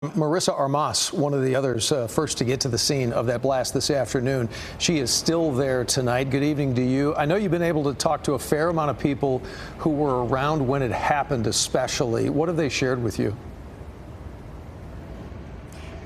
Marissa Armas, one of the others first to get to the scene of that blast this afternoon. She is still there tonight. Good evening to you. I know you've been able to talk to a fair amount of people who were around when it happened, especially. What have they shared with you?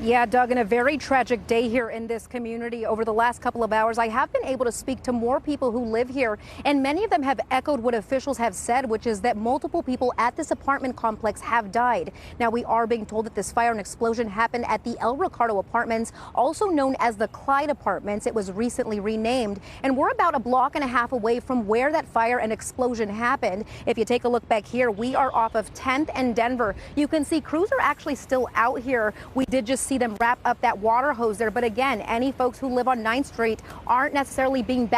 Yeah, Doug, in a very tragic day here in this community over the last couple of hours, I have been able to speak to more people who live here, and many of them have echoed what officials have said, which is that multiple people at this apartment complex have died. Now, we are being told that this fire and explosion happened at the El Ricardo Apartments, also known as the Clyde Apartments. It was recently renamed, and we're about a block and a half away from where that fire and explosion happened. If you take a look back here, we are off of 10th and Denver. You can see crews are actually still out here. We did just see them wrap up that water hose there. But again, any folks who live on 9th Street aren't necessarily being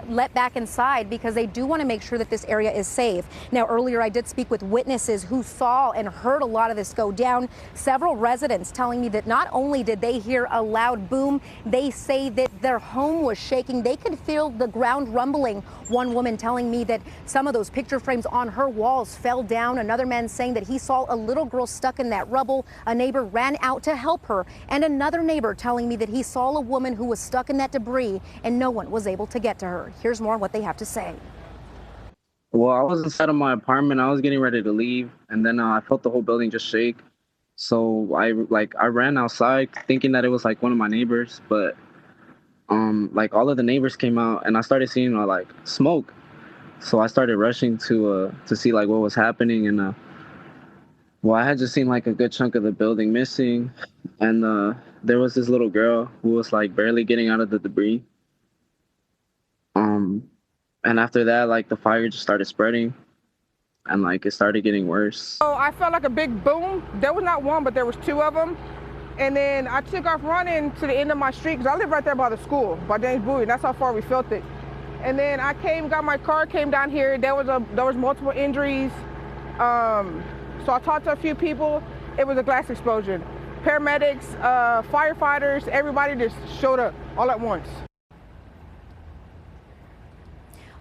let back inside because they do want to make sure that this area is safe. Now, earlier I did speak with witnesses who saw and heard a lot of this go down. Several residents telling me that not only did they hear a loud boom, they say that their home was shaking. They could feel the ground rumbling. One woman telling me that some of those picture frames on her walls fell down. Another man saying that he saw a little girl stuck in that rubble. A neighbor ran out to help her. And another neighbor telling me that he saw a woman who was stuck in that debris and no one was able to get to her. Here's more on what they have to say. Well, I was inside of my apartment. I was getting ready to leave, and then I felt the whole building just shake. So I ran outside thinking that it was like one of my neighbors, but all of the neighbors came out, and I started seeing smoke. So I started rushing to see what was happening, and well, I had just seen a good chunk of the building missing, and there was this little girl who was barely getting out of the debris. And after that, the fire just started spreading, and it started getting worse. So I felt like a big boom. There was not one, but there was two of them. And then I took off running to the end of my street because I live right there by the school, by James Bowie, and that's how far we felt it. And then I got my car, came down here. There was multiple injuries. So I talked to a few people. It was a glass explosion. Paramedics, firefighters, everybody just showed up all at once.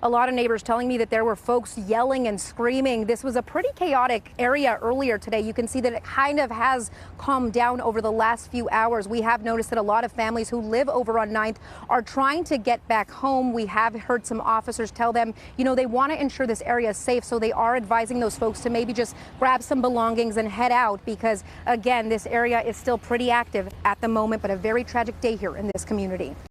A lot of neighbors telling me that there were folks yelling and screaming. This was a pretty chaotic area earlier today. You can see that it kind of has calmed down over the last few hours. We have noticed that a lot of families who live over on 9th are trying to get back home. We have heard some officers tell them, they want to ensure this area is safe. So they are advising those folks to maybe just grab some belongings and head out because, again, this area is still pretty active at the moment, but a very tragic day here in this community.